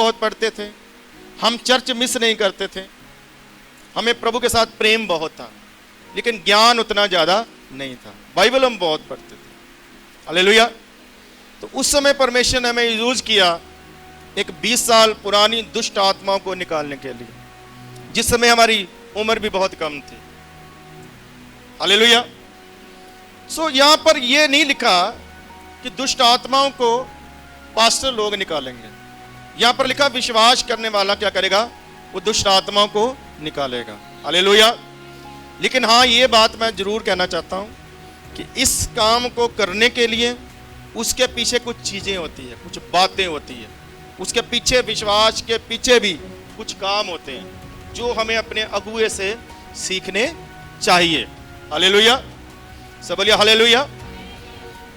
बहुत पढ़ते थे, हम चर्च मिस नहीं करते थे, हमें प्रभु के साथ प्रेम बहुत था, लेकिन ज्ञान उतना ज़्यादा नहीं था। बाइबल हम बहुत पढ़ते थे, हालेलुया। तो उस समय परमेश्वर ने हमें यूज किया एक 20 साल पुरानी दुष्ट आत्माओं को निकालने के लिए, जिस समय हमारी उम्र भी बहुत कम थी, हालेलुया। सो यहाँ पर यह नहीं लिखा कि दुष्ट आत्माओं को पास्टर लोग निकालेंगे, यहाँ पर लिखा विश्वास करने वाला क्या करेगा, वो दुष्ट आत्माओं को निकालेगा, हालेलुया। लेकिन हाँ, ये बात मैं जरूर कहना चाहता हूँ कि इस काम को करने के लिए उसके पीछे कुछ चीज़ें होती है, कुछ बातें होती है, उसके पीछे, विश्वास के पीछे भी कुछ काम होते हैं जो हमें अपने अगुए से सीखने चाहिए, हालेलुया। सब बोलिए हालेलुया।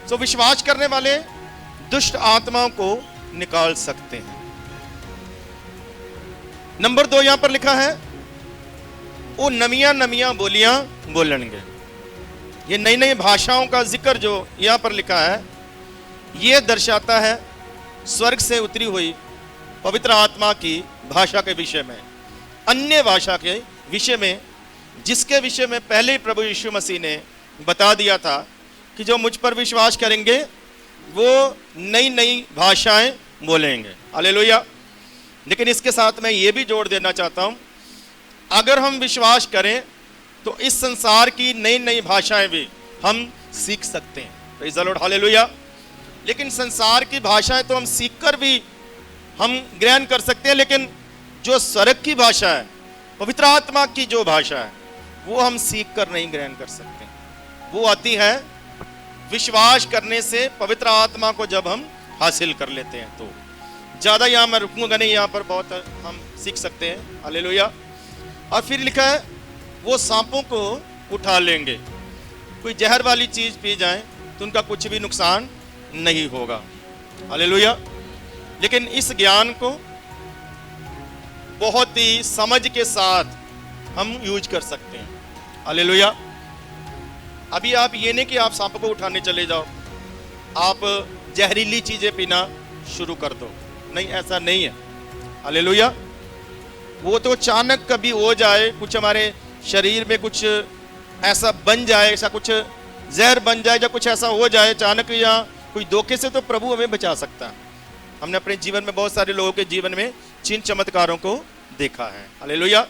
तो विश्वास करने वाले दुष्ट आत्माओं को निकाल सकते हैं। नंबर 2 यहां पर लिखा है, वो नमियां बोलियां बोलेंगे। ये नई नई भाषाओं का जिक्र जो यहां पर लिखा है, यह दर्शाता है स्वर्ग से उतरी हुई पवित्र आत्मा की भाषा के विषय में, अन्य भाषा के विषय में, जिसके विषय में पहले ही प्रभु यीशु मसीह ने बता दिया था कि जो मुझ पर विश्वास करेंगे वो नई नई भाषाएं बोलेंगे, हालेलुया। लेकिन इसके साथ मैं ये भी जोड़ देना चाहता हूं, अगर हम विश्वास करें तो इस संसार की नई नई भाषाएं भी हम सीख सकते हैं, प्रेज़ द लॉर्ड, हालेलुया। लेकिन संसार की भाषाएं तो हम सीखकर भी हम ग्रहण कर सकते हैं, लेकिन जो स्वर्ग की भाषा है, पवित्र आत्मा की जो भाषा है, वो हम सीख कर नहीं ग्रहण कर सकते। वो आती है विश्वास करने से, पवित्र आत्मा को जब हम हासिल कर लेते हैं। तो ज़्यादा यहाँ मैं रुकूंगा नहीं, यहाँ पर बहुत हम सीख सकते हैं, हालेलुया। और फिर लिखा है वो सांपों को उठा लेंगे, कोई जहर वाली चीज़ पी जाए तो उनका कुछ भी नुकसान नहीं होगा, हालेलुया। लेकिन इस ज्ञान को बहुत ही समझ के साथ हम यूज कर सकते हैं, हालेलुया। अभी आप ये नहीं कि आप सांप को उठाने चले जाओ, आप जहरीली चीज़ें पीना शुरू कर दो, नहीं, ऐसा नहीं है, हालेलुया। वो तो अचानक कभी हो जाए, कुछ हमारे शरीर में कुछ ऐसा बन जाए, ऐसा कुछ जहर बन जाए, या कुछ ऐसा हो जाए अचानक, या कोई धोखे से, तो प्रभु हमें बचा सकता है। हमने अपने जीवन में बहुत सारे लोगों के जीवन में चिन्ह चमत्कारों को देखा है, हालेलुया।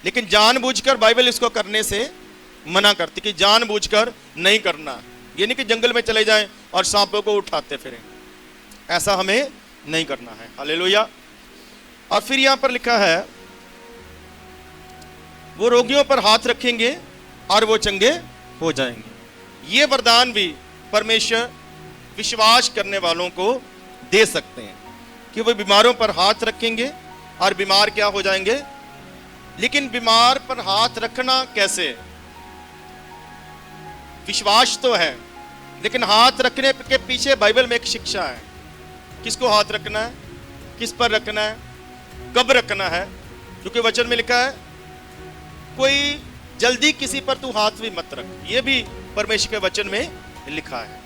लेकिन जानबूझकर बाइबल इसको करने से मना करती कि जानबूझकर नहीं करना, ये नहीं कि जंगल में चले जाएं और सांपों को उठाते फिरें, ऐसा हमें नहीं करना है, हालेलुया। और फिर यहां पर लिखा है वो रोगियों पर हाथ रखेंगे और वो चंगे हो जाएंगे। ये वरदान भी परमेश्वर विश्वास करने वालों को दे सकते हैं कि वो बीमारों पर हाथ रखेंगे और बीमार क्या हो जाएंगे। लेकिन बीमार पर हाथ रखना कैसे? विश्वास तो है, लेकिन हाथ रखने के पीछे बाइबल में एक शिक्षा है। किसको हाथ रखना है, किस पर रखना है, कब रखना है, क्योंकि वचन में लिखा है कोई जल्दी किसी पर तू हाथ भी मत रख, ये भी परमेश्वर के वचन में लिखा है।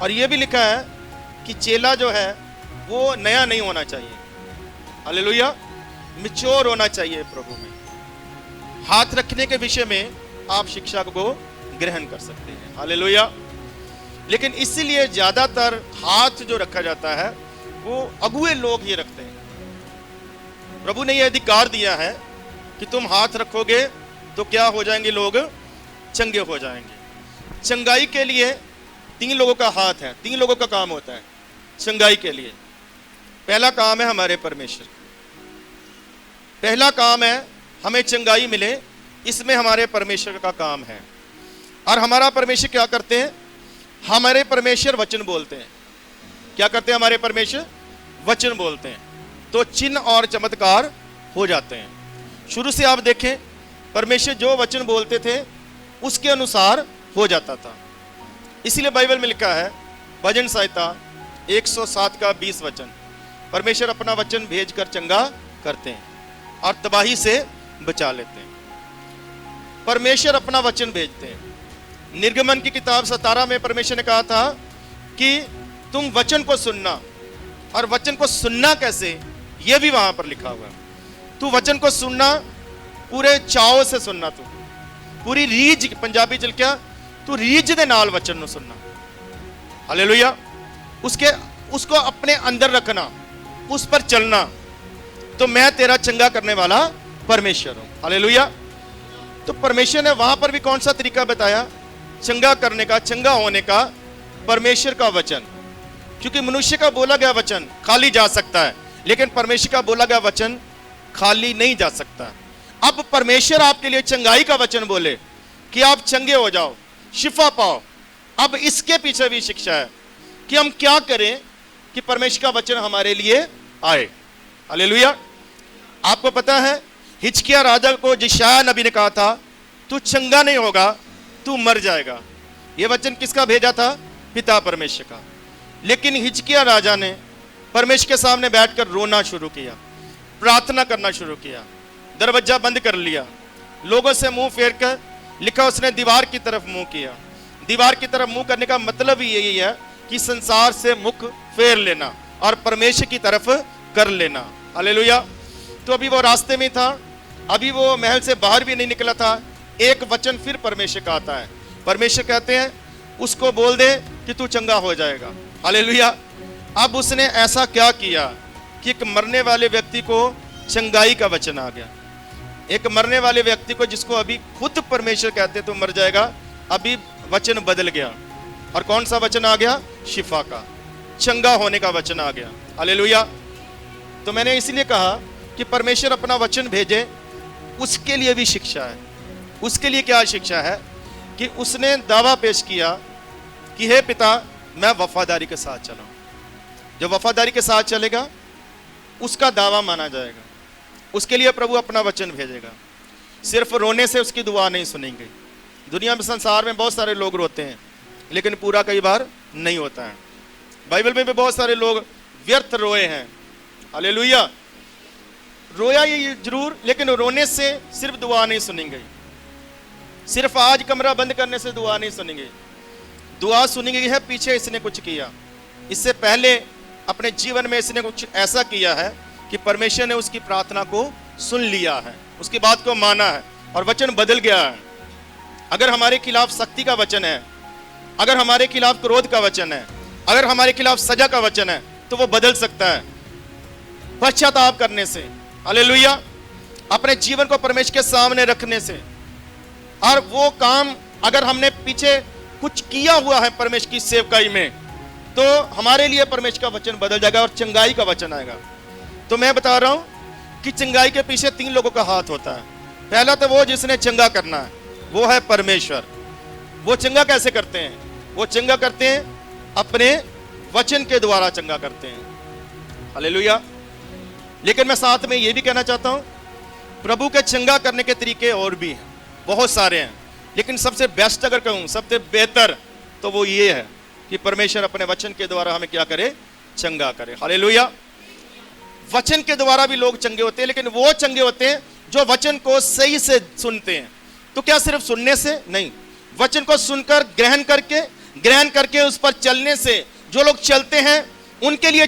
और ये भी लिखा है कि चेला जो है वो नया नहीं होना चाहिए, हालेलुया, मैच्योर होना चाहिए प्रभु में। हाथ रखने के विषय में आप शिक्षा को ग्रहण कर सकते हैं, हालेलुया। लेकिन इसीलिए ज्यादातर हाथ जो रखा जाता है वो अगुए लोग ही रखते हैं। प्रभु ने यह अधिकार दिया है कि तुम हाथ रखोगे तो क्या हो जाएंगे, लोग चंगे हो जाएंगे। चंगाई के लिए 3 लोगों का हाथ है, 3 लोगों का काम होता है चंगाई के लिए। पहला काम है हमारे परमेश्वर, पहला काम है हमें चंगाई मिले, इसमें हमारे परमेश्वर का काम है। और हमारा परमेश्वर क्या करते हैं, हमारे परमेश्वर वचन बोलते हैं। क्या करते हैं हमारे परमेश्वर? वचन बोलते हैं, तो चिन्ह और चमत्कार हो जाते हैं। शुरू से आप देखें परमेश्वर जो वचन बोलते थे उसके अनुसार हो जाता था। इसीलिए बाइबल में लिखा है भजन संहिता 107 का 20 वचन, परमेश्वर अपना वचन भेजकर चंगा करते हैं और तबाही से बचा लेते हैं। परमेश्वर अपना वचन भेजते हैं। निर्गमन की किताब 17 में परमेश्वर ने कहा था कि तुम वचन को सुनना, और वचन को सुनना कैसे ये भी वहां पर लिखा हुआ है। तू वचन को सुनना, पूरे चाव से सुनना, तू पूरी रीझ, पंजाबी चल क्या, तू रीझ दे नाल वचन नु सुनना। हालेलुया। उसको अपने अंदर रखना, उस पर चलना, तो मैं तेरा चंगा करने वाला परमेश्वर हूं। हालेलुया। तो परमेश्वर ने वहां पर भी कौन सा तरीका बताया चंगा करने का, चंगा होने का? परमेश्वर का वचन। क्योंकि मनुष्य का बोला गया वचन खाली जा सकता है, लेकिन परमेश्वर का बोला गया वचन खाली नहीं जा सकता। अब परमेश्वर आपके लिए चंगाई का वचन बोले कि आप चंगे हो जाओ, शिफा पाओ। अब इसके पीछे भी शिक्षा है कि हम क्या करें कि परमेश्वर का वचन हमारे लिए आए। हालेलुया। आपको पता है हिजकिय्याह राजा को यशायाह नबी ने कहा था तू चंगा नहीं होगा, तू मर जाएगा। यह वचन किसका भेजा था? पिता परमेश्वर का। लेकिन हिजकिय्याह राजा ने परमेश्वर के सामने बैठकर रोना शुरू किया, प्रार्थना करना शुरू किया, दरवाजा बंद कर लिया, लोगों से मुंह फेर कर लिखा उसने दीवार की तरफ मुंह किया। दीवार की तरफ मुंह करने का मतलब ही यही है कि संसार से मुख फेर लेना और परमेश्वर की तरफ कर लेना। हालेलुया। तो अभी वो रास्ते में था, अभी वो महल से बाहर भी नहीं निकला था, एक वचन फिर परमेश्वर का आता है। परमेश्वर कहते हैं उसको बोल दे कि तू चंगा हो जाएगा। हालेलुया। अब उसने ऐसा क्या किया कि एक मरने वाले व्यक्ति को चंगाई का वचन आ गया। एक मरने वाले व्यक्ति को, जिसको अभी खुद परमेश्वर कहते तो मर जाएगा, अभी वचन बदल गया। और कौन सा वचन आ गया? शिफा का, चंगा होने का वचन आ गया। हालेलुया। तो मैंने इसलिए कहा कि परमेश्वर अपना वचन भेजे, उसके लिए भी शिक्षा है। उसके लिए क्या शिक्षा है कि उसने दावा पेश किया कि हे पिता, मैं वफादारी के साथ चलाऊं। जो वफादारी के साथ चलेगा उसका दावा माना जाएगा। उसके लिए प्रभु अपना वचन भेजेगा। सिर्फ रोने से उसकी दुआ नहीं सुनी गई। दुनिया में, संसार में बहुत सारे लोग रोते हैं, लेकिन पूरा कई बार नहीं होता है। बाइबल में भी बहुत सारे लोग व्यर्थ रोए हैं। हालेलुया। रोया ये जरूर, लेकिन रोने से सिर्फ दुआ नहीं सुनी गई। सिर्फ आज कमरा बंद करने से दुआ नहीं सुनी गई। दुआ सुनी गई है पीछे इसने कुछ किया, इससे पहले अपने जीवन में इसने कुछ ऐसा किया है कि परमेश्वर ने उसकी प्रार्थना को सुन लिया है, उसकी बात को माना है और वचन बदल गया है। अगर हमारे खिलाफ सख्ती का वचन है, अगर हमारे खिलाफ क्रोध का वचन है, अगर हमारे खिलाफ सजा का वचन है, तो वो बदल सकता है पश्चाताप करने से। हालेलुया। अपने जीवन को परमेश्वर के सामने रखने से। और वो काम अगर हमने पीछे कुछ किया हुआ है परमेश्वर की सेवकाई में, तो हमारे लिए परमेश्वर का वचन बदल जाएगा और चंगाई का वचन आएगा। तो मैं बता रहा हूं कि चंगाई के पीछे 3 लोगों का हाथ होता है। पहला तो वो जिसने चंगा करना है, वो है परमेश्वर। वो चंगा कैसे करते हैं? वो चंगा करते हैं अपने वचन के द्वारा चंगा करते हैं। हालेलुया। लेकिन मैं साथ में ये भी कहना चाहता हूं, प्रभु के चंगा करने के तरीके और भी हैं, बहुत सारे हैं, लेकिन सबसे बेस्ट अगर कहूं, सबसे बेहतर, तो वो ये है कि परमेश्वर अपने वचन के द्वारा हमें क्या करे? चंगा करे। हालेलुया। वचन के द्वारा भी लोग चंगे होते हैं, लेकिन वो चंगे होते हैं जो वचन को सही से सुनते हैं। तो क्या सिर्फ सुनने से नहीं, वचन को सुनकर ग्रहण करके उस पर चलने से जो लोग चलते हैं उनके लिए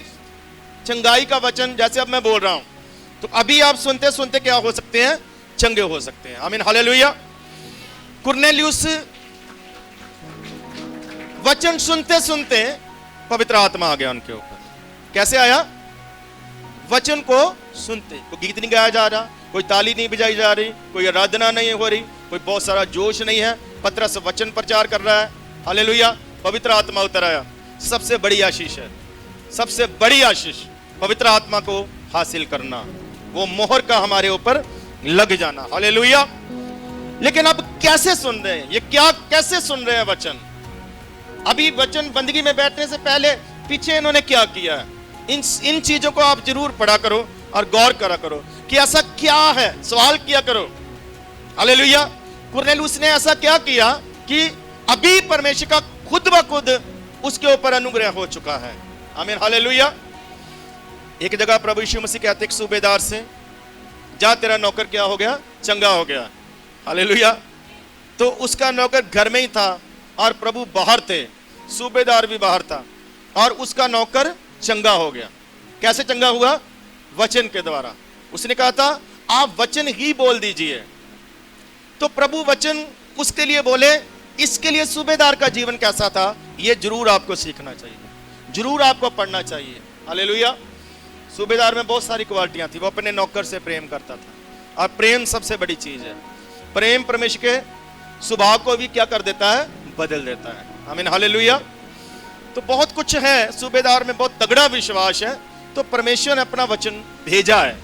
चंगाई का वचन, जैसे अब मैं बोल रहा हूं, तो अभी आप सुनते सुनते क्या हो सकते हैं? चंगे हो सकते हैं। आमीन। हालेलुया। कुरनेलियुस वचन सुनते सुनते पवित्र आत्मा आ गया उनके ऊपर। कैसे आया? वचन को सुनते। कोई गीत नहीं गाया जा रहा, कोई ताली नहीं बजाई जा रही, कोई आराधना नहीं हो रही, कोई बहुत सारा जोश नहीं है, पतरस वचन प्रचार कर रहा है। हालेलुया। पवित्र आत्मा उतर आया। सबसे बड़ी आशीष है, सबसे बड़ी आशीष पवित्र आत्मा को हासिल करना, वो मोहर का हमारे ऊपर लग जाना। हालेलुया। लेकिन अब कैसे सुन रहे हैं? ये क्या कैसे सुन रहे हैं वचन? अभी वचन बंदगी में बैठने से पहले पीछे इन्होंने क्या किया है? इन चीजों को आप जरूर पढ़ा करो और गौर करा करो कि ऐसा क्या है, सवाल किया करो। हालेलुया। कुरनेलियुस ने ऐसा क्या किया कि अभी परमेश्वर का खुद ब खुद उसके ऊपर अनुग्रह हो चुका है। आमीन। हालेलुया। एक जगह प्रभु यीशु मसीह कहते एक सूबेदार से, जा तेरा नौकर क्या हो गया? चंगा हो गया। हालेलुया। तो उसका नौकर घर में ही था और प्रभु बाहर थे, सूबेदार भी बाहर था और उसका नौकर चंगा हो गया। कैसे चंगा हुआ? वचन के द्वारा। उसने कहा था आप वचन ही बोल दीजिए। तो प्रभु वचन उसके लिए बोले। इसके लिए सूबेदार का जीवन कैसा था यह जरूर आपको सीखना चाहिए, जरूर आपको पढ़ना चाहिए। हालेलुया। सूबेदार में बहुत सारी क्वालिटियां थी। वो अपने नौकर से प्रेम करता था, और प्रेम सबसे बड़ी चीज है। प्रेम परमेश्वर के स्वभाव को भी क्या कर देता है, बदल देता है। आमीन, हालेलुया। तो बहुत कुछ है, सूबेदार में बहुत तगड़ा विश्वास है, तो परमेश्वर ने अपना वचन भेजा है।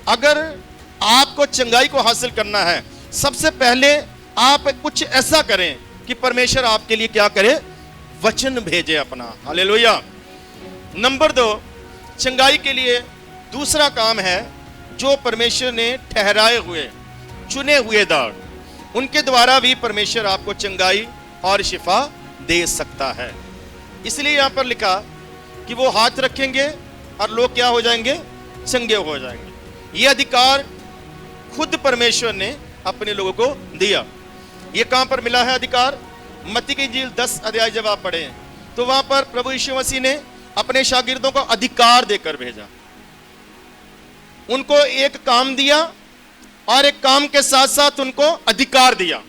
अगर आपको चंगाई को हासिल करना है, सबसे पहले आप कुछ ऐसा करें कि परमेश्वर आपके लिए क्या करे, वचन भेजे अपना। हालेलुया। नंबर 2, चंगाई के लिए दूसरा काम है जो परमेश्वर ने ठहराए हुए चुने हुए दाड़, उनके द्वारा भी परमेश्वर आपको चंगाई और शिफा दे सकता है। इसलिए यहां पर लिखा कि वो हाथ रखेंगे और लोग क्या हो जाएंगे, चंगे हो जाएंगे। ये अधिकार खुद परमेश्वर ने अपने लोगों को दिया। ये कहां पर मिला है अधिकार? मत्ती की इंजील 10 अध्याय जब आप पढ़े तो वहां पर प्रभु यीशु मसीह ने अपने शागिर्दों को अधिकार देकर भेजा। उनको एक काम दिया और एक काम के साथ साथ उनको अधिकार दिया,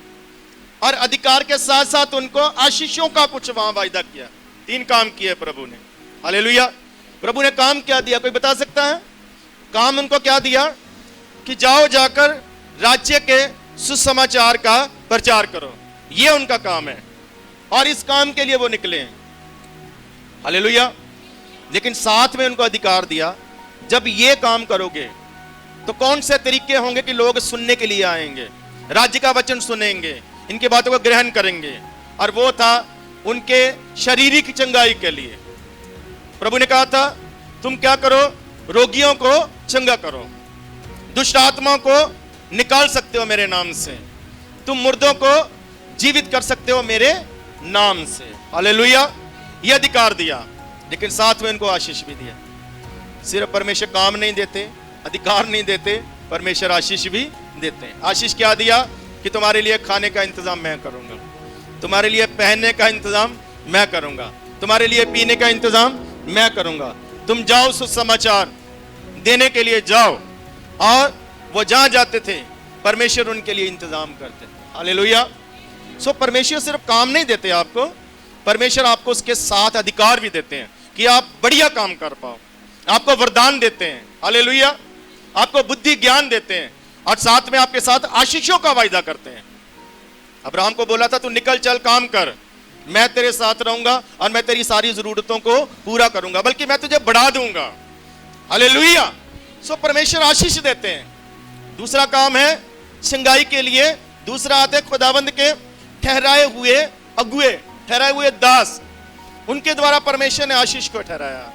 और अधिकार के साथ साथ उनको आशीषों का कुछ वहां वायदा किया। 3 काम किए प्रभु ने। हालेलुया। प्रभु ने काम क्या दिया, कोई बता सकता है? काम उनको क्या दिया कि जाओ जाकर राज्य के सुसमाचार का प्रचार करो। यह उनका काम है, और इस काम के लिए वो निकले हैं। हालेलुया। लेकिन साथ में उनको अधिकार दिया, जब ये काम करोगे तो कौन से तरीके होंगे कि लोग सुनने के लिए आएंगे, राज्य का वचन सुनेंगे, इनकी बातों को ग्रहण करेंगे। और वो था उनके शारीरिक चंगाई के लिए। प्रभु ने कहा था तुम क्या करो, रोगियों को चंगा करो, दुष्ट आत्माओं को निकाल सकते हो मेरे नाम से, तुम मुर्दों को जीवित कर सकते हो मेरे नाम से। हालेलुया। यह अधिकार दिया, लेकिन साथ में इनको आशीष भी दिया। सिर्फ परमेश्वर काम नहीं देते, अधिकार नहीं देते, परमेश्वर आशीष भी देते हैं। आशीष क्या दिया कि तुम्हारे लिए खाने का इंतजाम मैं करूंगा, तुम्हारे लिए पहनने का इंतजाम मैं करूंगा, तुम्हारे लिए पीने का इंतजाम मैं करूंगा। तुम जाओ सुसमाचार देने के लिए जाओ। और वो जहां जाते थे परमेश्वर उनके लिए इंतजाम करते थे। हालेलुया। सो परमेश्वर सिर्फ काम नहीं देते आपको, परमेश्वर आपको उसके साथ अधिकार भी देते हैं कि आप बढ़िया काम कर पाओ। आपको वरदान देते हैं। हालेलुया। आपको बुद्धि ज्ञान देते हैं, और साथ में आपके साथ आशीषों का वायदा करते हैं। अब्राहम को बोला था तू निकल चल काम कर, मैं तेरे साथ रहूंगा और मैं तेरी सारी जरूरतों को पूरा करूंगा, बल्कि मैं तुझे बढ़ा दूंगा। हालेलुया। सो परमेश्वर आशीष देते हैं। दूसरा काम है चंगाई के लिए, दूसरा आते हैं खुदावंद के ठहराए हुए अगुए, ठहराए हुए दास। उनके द्वारा परमेश्वर ने आशीष को ठहराया,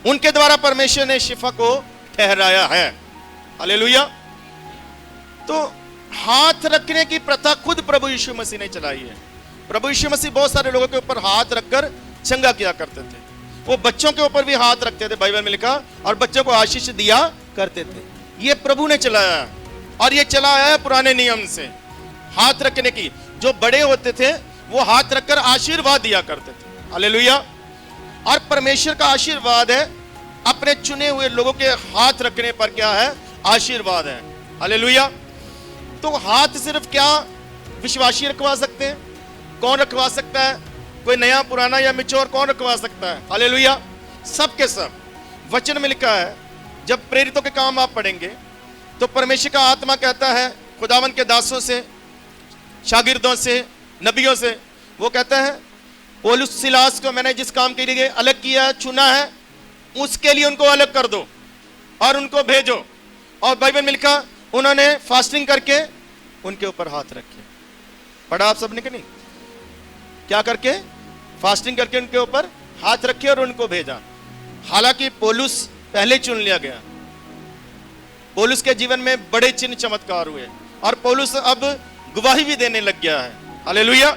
उनके द्वारा परमेश्वर ने शिफा को ठहराया है। हालेलुया। तो हाथ रखने की प्रथा खुद प्रभु यीशु मसीह ने चलाई है। प्रभु यीशु मसीह बहुत सारे लोगों के ऊपर हाथ रखकर चंगा किया करते थे। वो बच्चों के ऊपर भी हाथ रखते थे, बाइबल में लिखा, और बच्चों को आशीष दिया करते थे। ये प्रभु ने चलाया, और ये चला आया है पुराने नियम से। हाथ रखने की, जो बड़े होते थे वो हाथ रखकर आशीर्वाद दिया करते थे। हालेलुया। और परमेश्वर का आशीर्वाद है, अपने चुने हुए लोगों के हाथ रखने पर क्या है, आशीर्वाद है। हालेलुया। तो हाथ सिर्फ क्या विश्वासी रखवा सकते हैं? कौन रखवा सकता है? कोई नया, पुराना या मिच्योर, कौन रखवा सकता है? हालेलुया। सब के सब वचन में लिखा है। जब प्रेरितों के काम आप पढ़ेंगे तो परमेश्वर का आत्मा कहता है खुदावन के दासों से, शागिर्दों से, नबियों से, वो कहता है पौलुस सिलास को मैंने जिस काम के लिए अलग किया, चुना है, उसके लिए उनको अलग कर दो और उनको भेजो। और बाइबल में लिखा उन्होंने फास्टिंग करके उनके ऊपर हाथ रखे। पढ़ा आप सबने कि नहीं? क्या करके? फास्टिंग करके उनके ऊपर हाथ रखे और उनको भेजा। हालांकि पौलुस पहले चुन लिया गया, पौलुस के जीवन में बड़े चिन्ह चमत्कार हुए और पौलुस अब गवाही भी देने लग गया है। हालेलुया।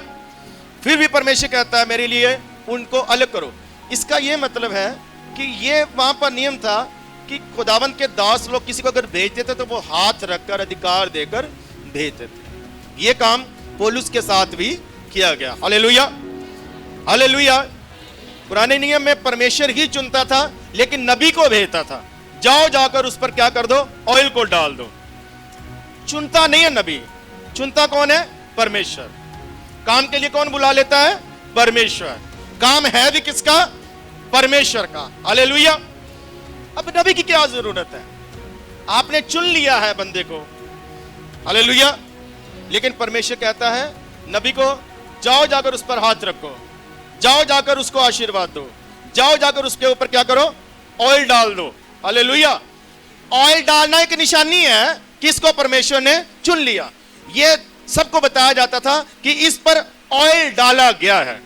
फिर भी परमेश्वर कहता है मेरे लिए उनको अलग करो। इसका यह मतलब है कि ये वहां पर नियम था कि खुदावंत के दास लोग किसी को अगर भेजते थे तो वो हाथ रखकर अधिकार देकर भेजते थे। ये काम पौलुस के साथ भी किया गया। हालेलुया। हालेलुया। पुराने नियम में परमेश्वर ही चुनता था, लेकिन नबी को भेजता था, जाओ जाकर उस पर क्या कर दो, ऑयल को डाल दो। चुनता नहीं है नबी, चुनता कौन है, परमेश्वर। काम के लिए कौन बुला लेता है, परमेश्वर। काम है भी किसका, परमेश्वर का। हालेलुया। अब नबी की क्या जरूरत है, आपने चुन लिया है बंदे को। हालेलुया। लेकिन परमेश्वर कहता है नबी को, जाओ जाकर उस पर हाथ रखो, जाओ जाकर उसको आशीर्वाद दो, जाओ जाकर उसके ऊपर क्या करो, ऑयल डाल दो। हालेलुया। ऑयल डालना एक निशानी है किसको परमेश्वर ने चुन लिया। यह सबको बताया जाता था कि इस पर ऑयल डाला गया है।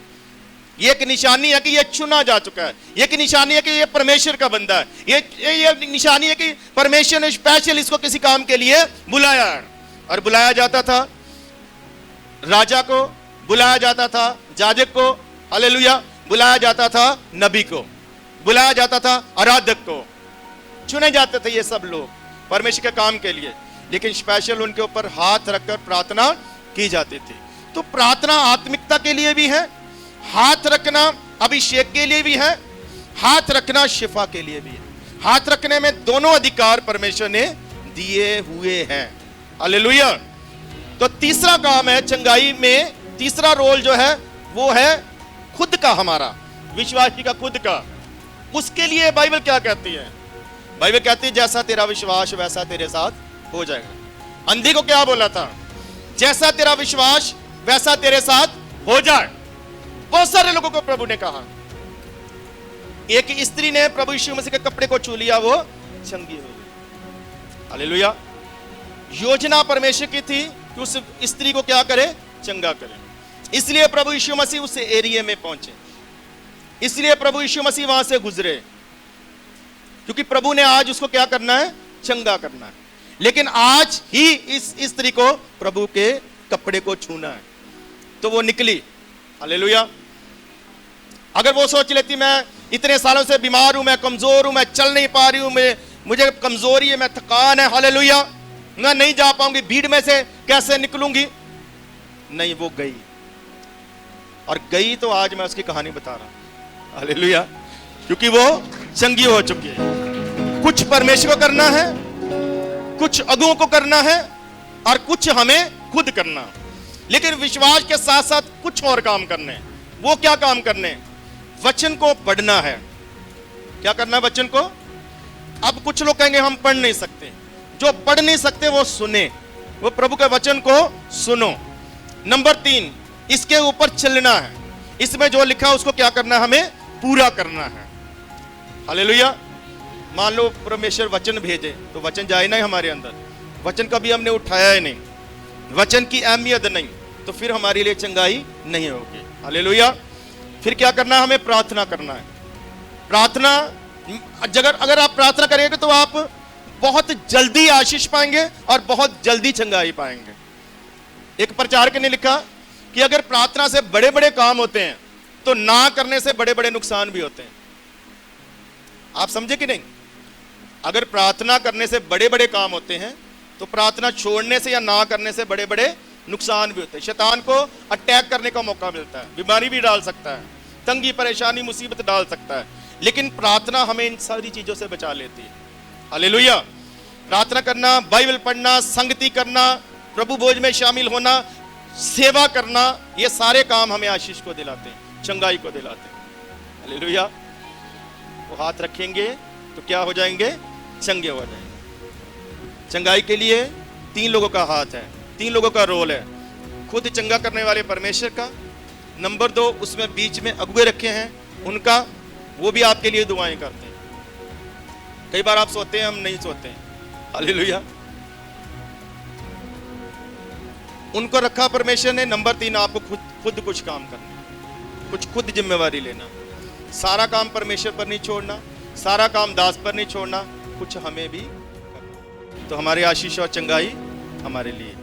यह एक निशानी है कि यह चुना जा चुका है, यह एक निशानी है कि यह परमेश्वर का बंदा है, यह निशानी है कि परमेश्वर ने स्पेशल इसको किसी काम के लिए बुलाया है। और बुलाया जाता था राजा को, बुलाया जाता था जाजक को, हालेलुया, बुलाया जाता था नबी को, बुलाया जाता था आराधक को। चुने जाते थे ये सब लोग परमेश्वर के काम के लिए, लेकिन स्पेशल उनके ऊपर हाथ रखकर प्रार्थना की जाती थी। तो प्रार्थना आत्मिकता के लिए भी है, हाथ रखना अभिषेक के लिए भी है, हाथ रखना शिफा के लिए भी है। हाथ रखने में दोनों अधिकार परमेश्वर ने दिए हुए हैं। हालेलुया। तो तीसरा काम है चंगाई में, तीसरा रोल जो है वो है खुद का, हमारा विश्वासी का खुद का। उसके लिए बाइबल क्या कहती है, बाइबल कहती है जैसा तेरा विश्वास वैसा तेरे साथ हो जाएगा। अंधी को क्या बोला था, जैसा तेरा विश्वास वैसा तेरे साथ हो जाए। बहुत सारे लोगों को प्रभु ने कहा। एक स्त्री ने प्रभु यीशु मसीह के कपड़े को छू लिया, वो चंगी हो गई। हालेलुया। योजना परमेश्वर की थी कि उस स्त्री को क्या करे, चंगा करे। इसलिए प्रभु यीशु मसीह उस एरिया में पहुंचे, इसलिए प्रभु यीशु मसीह वहां से गुजरे, क्योंकि प्रभु ने आज उसको क्या करना है, चंगा करना है। लेकिन आज ही इस स्त्री को प्रभु के कपड़े को छूना है, तो वो निकली। हालेलुया। अगर वो सोच लेती मैं इतने सालों से बीमार हूं, मैं कमजोर हूं, मैं चल नहीं पा रही हूं, मुझे कमजोरी है, मैं थकान है, हालेलुया, मैं नहीं जा पाऊंगी, भीड़ में से कैसे निकलूंगी। नहीं, वो गई, और गई तो आज मैं उसकी कहानी बता रहा हूं। हालेलुया। क्योंकि वो चंगी हो चुकी है। कुछ परमेश्वर को करना है, कुछ अगुओं को करना है, और कुछ हमें खुद करना। लेकिन विश्वास के साथ साथ कुछ और काम करने। वो क्या काम करने, वचन को पढ़ना है। क्या करना है, वचन को। अब कुछ लोग कहेंगे हम पढ़ नहीं सकते, जो पढ़ नहीं सकते वो सुने, वो प्रभु के वचन को सुनो। नंबर 3, इसके ऊपर चलना है। इसमें जो लिखा है उसको क्या करना है, हमें पूरा करना है। हालेलुया। मान लो परमेश्वर वचन भेजे तो वचन जाए ना हमारे अंदर, वचन कभी हमने उठाया ही नहीं, वचन की अहमियत नहीं, तो फिर हमारे लिए चंगाई नहीं होगी। हालेलुया। फिर क्या करना है, हमें प्रार्थना करना है। प्रार्थना, अगर आप प्रार्थना करेंगे तो आप बहुत जल्दी आशीष पाएंगे और बहुत जल्दी चंगाई पाएंगे। एक प्रचारक ने लिखा कि अगर प्रार्थना से बड़े बड़े काम होते हैं तो ना करने से बड़े बड़े नुकसान भी होते हैं। आप समझे कि नहीं? अगर प्रार्थना करने से बड़े बड़े काम होते हैं तो प्रार्थना छोड़ने से या ना करने से बड़े बड़े नुकसान भी होते हैं। शैतान को अटैक करने का मौका मिलता है, बीमारी भी डाल सकता है, तंगी परेशानी मुसीबत डाल सकता है, लेकिन प्रार्थना हमें इन सारी चीजों से बचा लेती है। हालेलुया। प्रार्थना करना, बाइबल पढ़ना, संगति करना, प्रभु भोज में शामिल होना, सेवा करना, ये सारे काम हमें आशीष को दिलाते हैं, चंगाई को दिलाते हैं। हालेलुया। वो हाथ रखेंगे तो क्या हो जाएंगे, चंगे हो जाएंगे। चंगाई के लिए 3 लोगों का हाथ है, 3 लोगों का रोल है। खुद चंगा करने वाले परमेश्वर का, नंबर 2 उसमें बीच में अगुए रखे हैं उनका, वो भी आपके लिए दुआएं करते हैं। कई बार आप सोते हैं, हम नहीं सोते हैं। हालेलुया। उनको रखा परमेश्वर ने। नंबर 3 आपको खुद कुछ काम करना, कुछ खुद जिम्मेवारी लेना। सारा काम परमेश्वर पर नहीं छोड़ना, सारा काम दास पर नहीं छोड़ना, कुछ हमें भी करना। तो हमारी आशीष और चंगाई हमारे लिए।